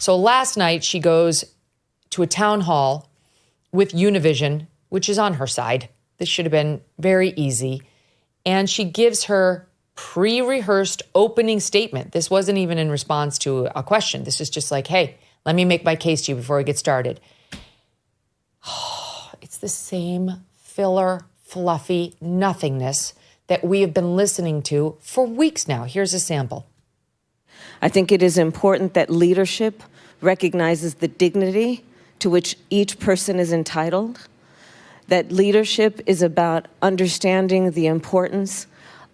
So last night she goes to a town hall with Univision, which is on her side. This should have been very easy. And she gives her pre-rehearsed opening statement. This wasn't even in response to a question. This is just like, hey, let me make my case to you before we get started. It's the same filler, fluffy nothingness that we have been listening to for weeks now. Here's a sample. I think it is important that leadership recognizes the dignity to which each person is entitled, that leadership is about understanding the importance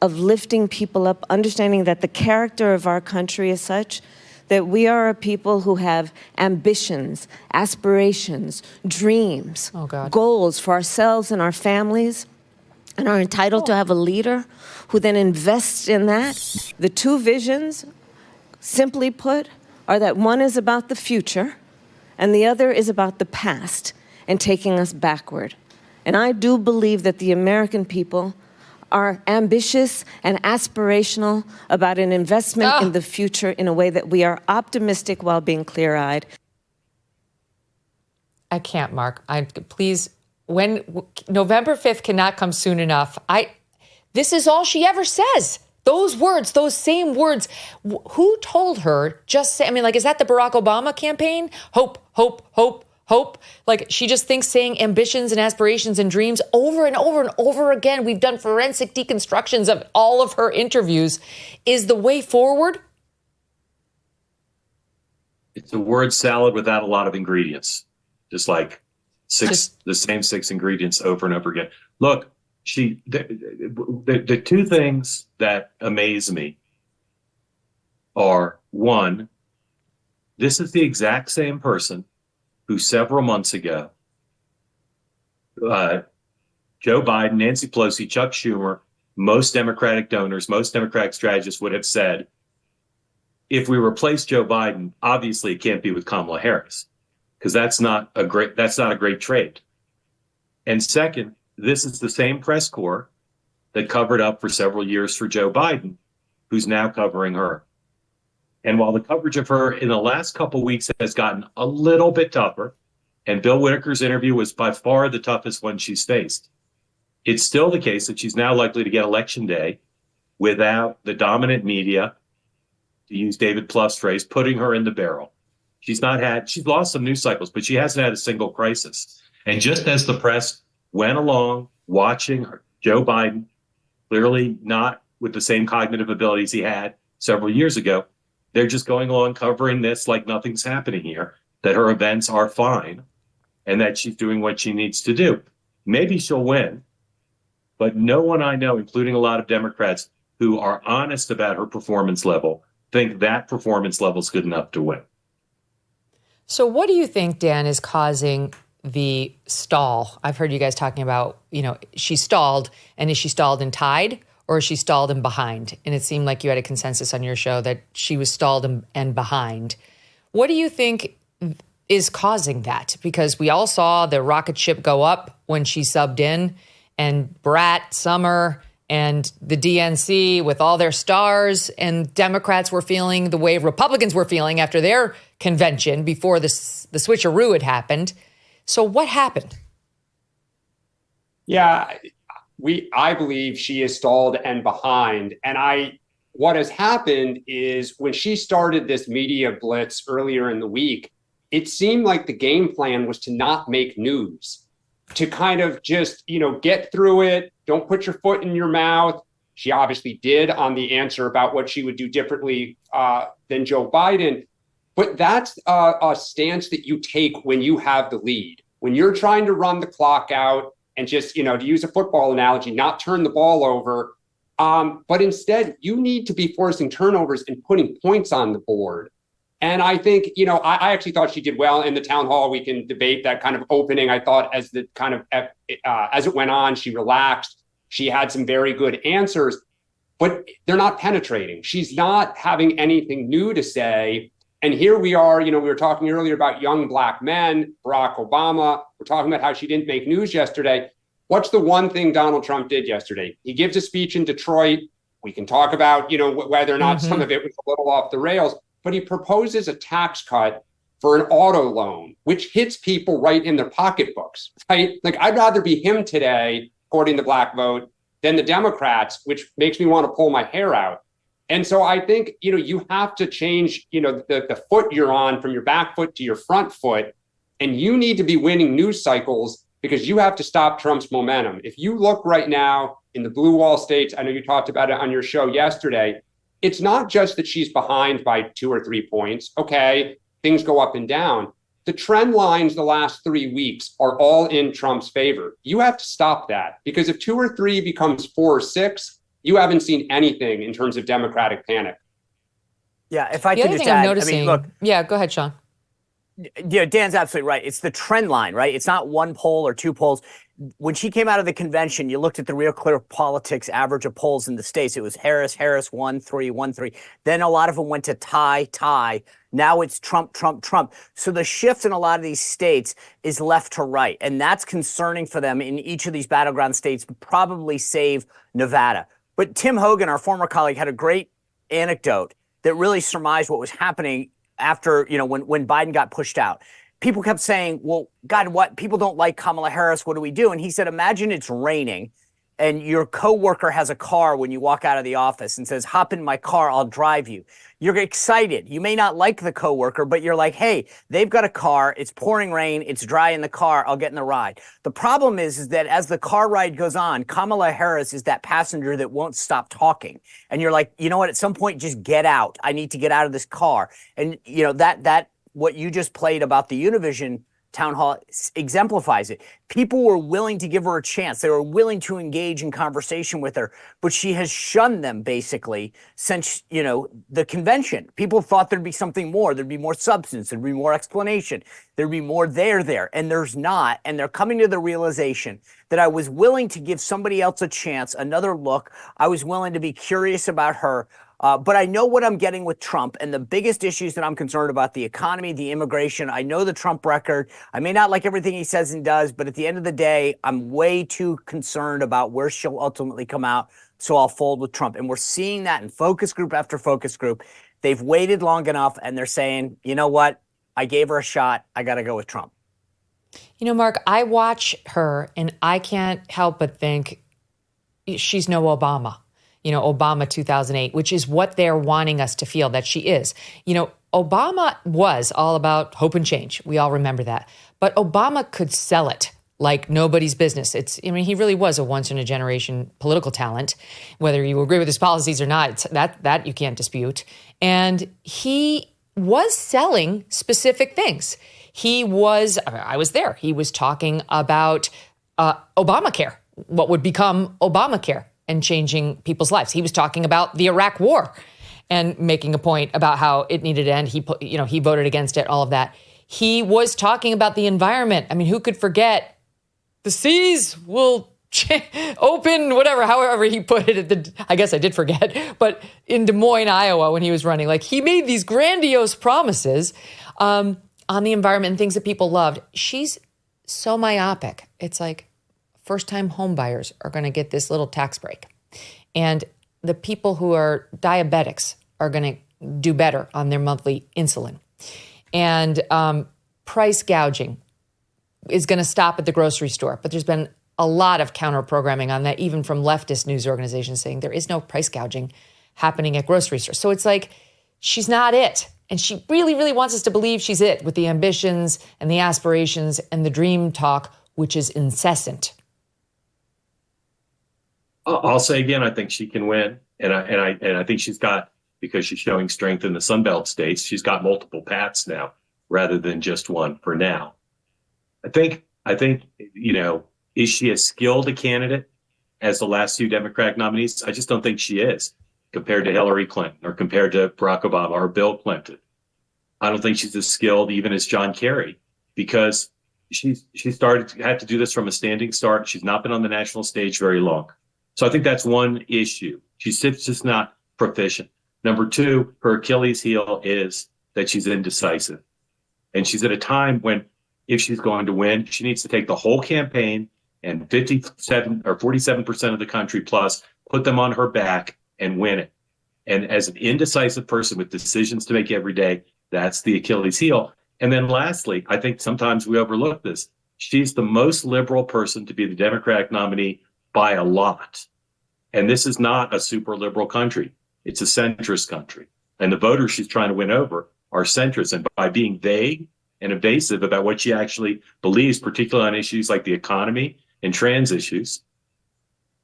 of lifting people up, understanding that the character of our country is such that we are a people who have ambitions, aspirations, dreams, goals for ourselves and our families, and are entitled to have a leader who then invests in that. The two visions, simply put, are that one is about the future and the other is about the past and taking us backward. And I do believe that the American people are ambitious and aspirational about an investment in the future in a way that we are optimistic while being clear-eyed. I can't, Mark. Please, when November 5th cannot come soon enough. This is all she ever says. Those words, those same words. Who told her just say, is that the Barack Obama campaign? Hope, hope, hope, hope. Like, she just thinks saying ambitions and aspirations and dreams over and over and over again. We've done forensic deconstructions of all of her interviews. Is the way forward? It's a word salad without a lot of ingredients. Just like the same six ingredients over and over again. Look, the two things that amaze me are, one, this is the exact same person who several months ago, Joe Biden, Nancy Pelosi, Chuck Schumer, most Democratic donors, most Democratic strategists would have said, if we replace Joe Biden, obviously it can't be with Kamala Harris, because that's not a great trade. And second, this is the same press corps that covered up for several years for Joe Biden, who's now covering her. And while the coverage of her in the last couple of weeks has gotten a little bit tougher, and Bill Whitaker's interview was by far the toughest one she's faced, it's still the case that she's now likely to get Election Day without the dominant media, to use David Plouffe's phrase, putting her in the barrel. She's lost some news cycles, but she hasn't had a single crisis. And just as the press went along watching Joe Biden, clearly not with the same cognitive abilities he had several years ago, they're just going along covering this like nothing's happening here, that her events are fine, and that she's doing what she needs to do. Maybe she'll win, but no one I know, including a lot of Democrats who are honest about her performance level, think that performance level is good enough to win. So what do you think, Dan, is causing the stall? I've heard you guys talking about, she stalled, and is she stalled and tied, or is she stalled and behind? And it seemed like you had a consensus on your show that she was stalled and behind. What do you think is causing that? Because we all saw the rocket ship go up when she subbed in, and Brat, Summer, and the DNC with all their stars, and Democrats were feeling the way Republicans were feeling after their convention before the switcheroo had happened. So what happened? Yeah, I believe she is stalled and behind. And what has happened is when she started this media blitz earlier in the week, it seemed like the game plan was to not make news, to kind of just, get through it. Don't put your foot in your mouth. She obviously did on the answer about what she would do differently than Joe Biden. But that's a stance that you take when you have the lead, when you're trying to run the clock out and just, to use a football analogy, not turn the ball over. But instead, you need to be forcing turnovers and putting points on the board. And I think, I actually thought she did well in the town hall. We can debate that kind of opening. I thought as it went on, she relaxed. She had some very good answers, but they're not penetrating. She's not having anything new to say. And here we are, we were talking earlier about young Black men, Barack Obama. We're talking about how she didn't make news yesterday. What's the one thing Donald Trump did yesterday? He gives a speech in Detroit. We can talk about, whether or not some of it was a little off the rails, but he proposes a tax cut for an auto loan, which hits people right in their pocketbooks, right? Like, I'd rather be him today, according to Black Vote, than the Democrats, which makes me want to pull my hair out. And so I think, you have to change, the foot you're on from your back foot to your front foot. And you need to be winning news cycles because you have to stop Trump's momentum. If you look right now in the blue wall states, I know you talked about it on your show yesterday, it's not just that she's behind by 2 or 3 points. Okay, things go up and down. The trend lines the last 3 weeks are all in Trump's favor. You have to stop that, because if 2 or 3 becomes 4 or 6, you haven't seen anything in terms of Democratic panic. Yeah, if I could just add, look. Yeah, go ahead, Sean. Yeah, Dan's absolutely right. It's the trend line, right? It's not one poll or 2 polls. When she came out of the convention, you looked at the Real Clear Politics average of polls in the states. It was Harris, 1-3, 1-3. Then a lot of them went to tie. Now it's Trump. So the shift in a lot of these states is left to right. And that's concerning for them in each of these battleground states, probably save Nevada. But Tim Hogan, our former colleague, had a great anecdote that really surmised what was happening after, when Biden got pushed out. People kept saying, well, God, what? People don't like Kamala Harris. What do we do? And he said, imagine it's raining and your coworker has a car when you walk out of the office and says, hop in my car, I'll drive you. You're excited. You may not like the coworker, but you're like, hey, they've got a car. It's pouring rain. It's dry in the car. I'll get in the ride. The problem is that as the car ride goes on, Kamala Harris is that passenger that won't stop talking. And you're like, you know what? At some point, just get out. I need to get out of this car. And, that what you just played about the Univision town hall exemplifies it. People were willing to give her a chance. They were willing to engage in conversation with her, but she has shunned them basically since, the convention. People thought there'd be something more. There'd be more substance. There'd be more explanation. There'd be more there. And there's not. And they're coming to the realization that I was willing to give somebody else a chance, another look. I was willing to be curious about her. But I know what I'm getting with Trump, and the biggest issues that I'm concerned about, the economy, the immigration. I know the Trump record. I may not like everything he says and does, but at the end of the day, I'm way too concerned about where she'll ultimately come out, so I'll fold with Trump. And we're seeing that in focus group after focus group. They've waited long enough, and they're saying, you know what? I gave her a shot. I got to go with Trump. Mark, I watch her, and I can't help but think she's no Obama. Obama 2008, which is what they're wanting us to feel that she is. Obama was all about hope and change. We all remember that. But Obama could sell it like nobody's business. He really was a once in a generation political talent, whether you agree with his policies or not, that you can't dispute. And he was selling specific things. I was there. He was talking about Obamacare, what would become Obamacare, and changing people's lives. He was talking about the Iraq War and making a point about how it needed to end. He voted against it, all of that. He was talking about the environment. Who could forget the seas will open, however he put it. I guess I did forget, but in Des Moines, Iowa, when he was running, he made these grandiose promises on the environment and things that people loved. She's so myopic. It's like, first-time home buyers are going to get this little tax break. And the people who are diabetics are going to do better on their monthly insulin. And price gouging is going to stop at the grocery store. But there's been a lot of counter-programming on that, even from leftist news organizations saying there is no price gouging happening at grocery stores. So it's like, she's not it. And she really, really wants us to believe she's it, with the ambitions and the aspirations and the dream talk, which is incessant. I'll say again, I think she can win, and I think she's got, because she's showing strength in the Sunbelt states, she's got multiple paths now rather than just one for now. I think is she as skilled a candidate as the last 2 Democratic nominees? I just don't think she is, compared to Hillary Clinton or compared to Barack Obama or Bill Clinton. I don't think she's as skilled even as John Kerry, because she had to do this from a standing start. She's not been on the national stage very long. So I think that's one issue. She's just not proficient. Number 2, her Achilles heel is that she's indecisive. And she's at a time when, if she's going to win, she needs to take the whole campaign and 57 or 47% of the country plus, put them on her back and win it. And as an indecisive person with decisions to make every day, that's the Achilles heel. And then lastly, I think sometimes we overlook this. She's the most liberal person to be the Democratic nominee by a lot. And this is not a super liberal country. It's a centrist country. And the voters she's trying to win over are centrists. And by being vague and evasive about what she actually believes, particularly on issues like the economy and trans issues,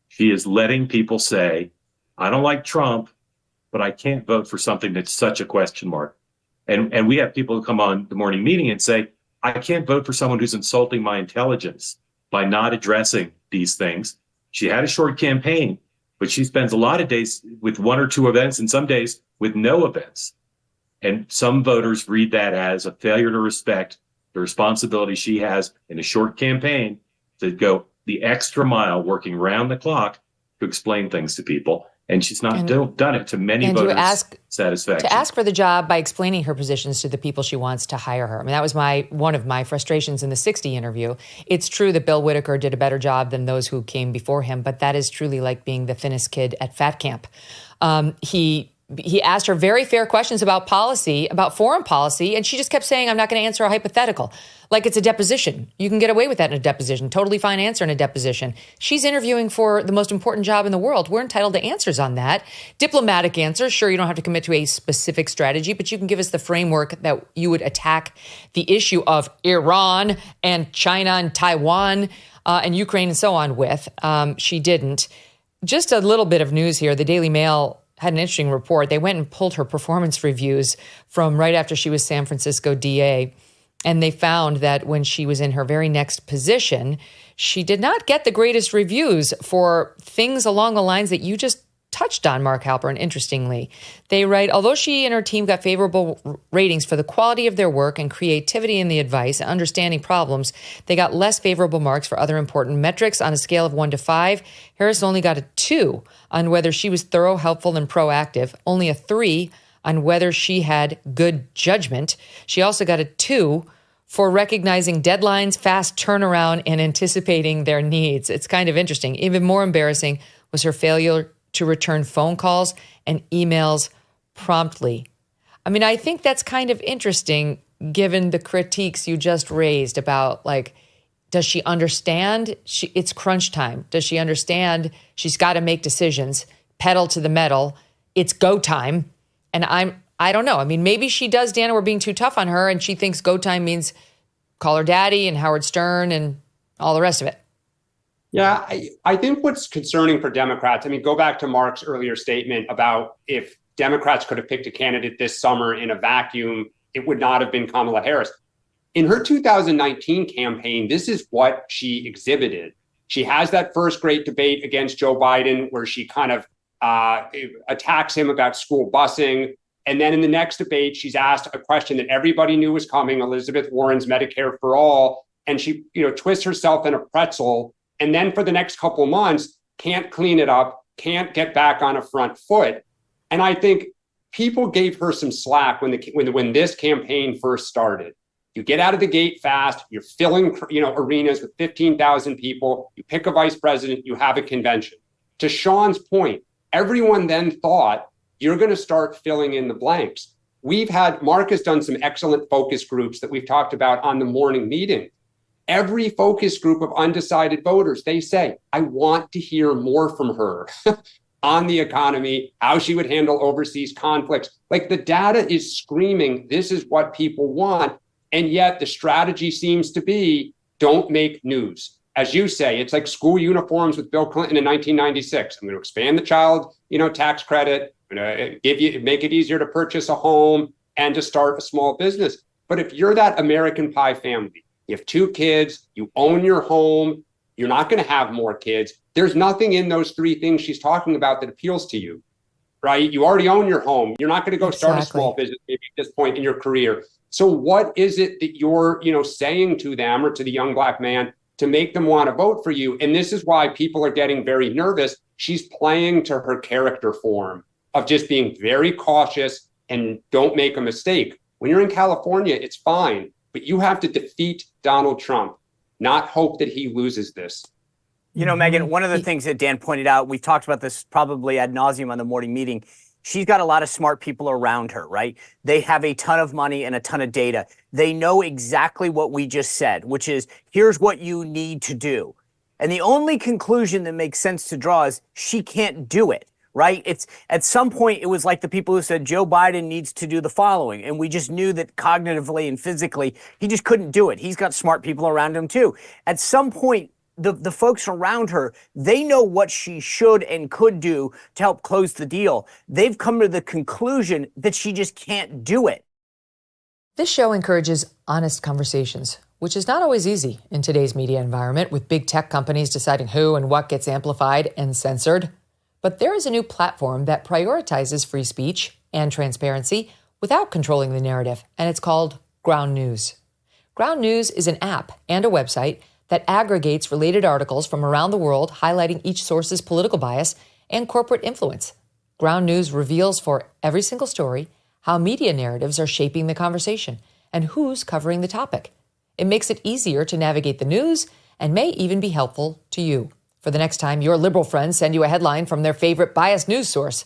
she is letting people say, I don't like Trump, but I can't vote for something that's such a question mark. And we have people who come on the morning meeting and say, I can't vote for someone who's insulting my intelligence by not addressing these things. She had a short campaign, but she spends a lot of days with one or two events and some days with no events. And some voters read that as a failure to respect the responsibility she has in a short campaign to go the extra mile working round the clock to explain things to people. And she's not done it to many voters' satisfaction. To ask for the job by explaining her positions to the people she wants to hire her. I mean, that was one of my frustrations in the 60 interview. It's true that Bill Whitaker did a better job than those who came before him, but that is truly like being the thinnest kid at fat camp. He asked her very fair questions about policy, about foreign policy, and she just kept saying, I'm not going to answer a hypothetical. Like it's a deposition. You can get away with that in a deposition. Totally fine answer in a deposition. She's interviewing for the most important job in the world. We're entitled to answers on that. Diplomatic answers. Sure, you don't have to commit to a specific strategy, but you can give us the framework that you would attack the issue of Iran and China and Taiwan and Ukraine and so on with. She didn't. Just a little bit of news here. The Daily Mail had an interesting report. They went and pulled her performance reviews from right after she was San Francisco DA. And they found that when she was in her very next position, she did not get the greatest reviews for things along the lines that you just touched on, Mark Halperin, interestingly. They write, although she and her team got favorable ratings for the quality of their work and creativity in the advice and understanding problems, they got less favorable marks for other important metrics. On a scale of 1 to 5, Harris only got a 2 on whether she was thorough, helpful, and proactive, only a 3 on whether she had good judgment. She also got a 2 for recognizing deadlines, fast turnaround, and anticipating their needs. It's kind of interesting. Even more embarrassing was her failure to return phone calls and emails promptly. I mean, I think that's kind of interesting given the critiques you just raised about, like, does she understand it's crunch time? Does she understand she's got to make decisions, pedal to the metal, it's go time? And I don't know. I mean, maybe she does, Dana, we're being too tough on her, and she thinks go time means call her daddy and Howard Stern and all the rest of it. Yeah, I think what's concerning for Democrats, I mean, go back to Mark's earlier statement about if Democrats could have picked a candidate this summer in a vacuum, it would not have been Kamala Harris. In her 2019 campaign, this is what she exhibited. She has that first great debate against Joe Biden where she kind of attacks him about school busing. And then in the next debate, she's asked a question that everybody knew was coming, Elizabeth Warren's Medicare for All. And she, twists herself in a pretzel. And then for the next couple of months, can't clean it up, can't get back on a front foot. And I think people gave her some slack when this campaign first started. You get out of the gate fast, you're filling arenas with 15,000 people, you pick a vice president, you have a convention. To Sean's point, everyone then thought you're going to start filling in the blanks. Mark has done some excellent focus groups that we've talked about on the morning meeting. Every focus group of undecided voters, they say, I want to hear more from her on the economy, how she would handle overseas conflicts. Like the data is screaming, this is what people want. And yet the strategy seems to be, don't make news. As you say, it's like school uniforms with Bill Clinton in 1996. I'm going to expand the child, tax credit. I'm going to make it easier to purchase a home and to start a small business. But if you're that American pie family, you have 2 kids, you own your home, you're not going to have more kids. There's nothing in those 3 things she's talking about that appeals to you, right? You already own your home. You're not going to go start a small business maybe at this point in your career. So what is it that you're, saying to them or to the young Black man to make them want to vote for you? And this is why people are getting very nervous. She's playing to her character form of just being very cautious and don't make a mistake. When you're in California, it's fine. But you have to defeat Donald Trump, not hope that he loses this. Megyn, one of the things that Dan pointed out, we've talked about this probably ad nauseum on the morning meeting. she's got a lot of smart people around her, right? They have a ton of money and a ton of data. They know exactly what we just said, which is, here's what you need to do. And the only conclusion that makes sense to draw is she can't do it, right? It's at some point, it was like the people who said Joe Biden needs to do the following. And we just knew that cognitively and physically, he just couldn't do it. He's got smart people around him too. At some point, the folks around her, they know what she should and could do to help close the deal. They've come to the conclusion that she just can't do it. This show encourages honest conversations, which is not always easy in today's media environment, with big tech companies deciding who and what gets amplified and censored. But there is a new platform that prioritizes free speech and transparency without controlling the narrative, and it's called Ground News. Ground News is an app and a website that aggregates related articles from around the world, highlighting each source's political bias and corporate influence. Ground News reveals for every single story how media narratives are shaping the conversation and who's covering the topic. It makes it easier to navigate the news and may even be helpful to you for the next time your liberal friends send you a headline from their favorite biased news source.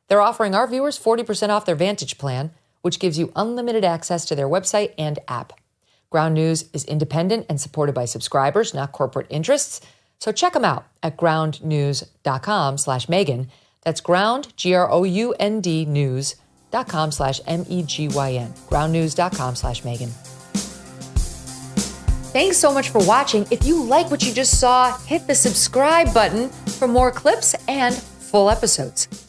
They're offering our viewers 40% off their Vantage plan, which gives you unlimited access to their website and app. Ground News is independent and supported by subscribers, not corporate interests. So check them out at groundnews.com/Megyn. That's ground, GROUND news.com/MEGYN. Groundnews.com/Megyn. Thanks so much for watching. If you like what you just saw, hit the subscribe button for more clips and full episodes.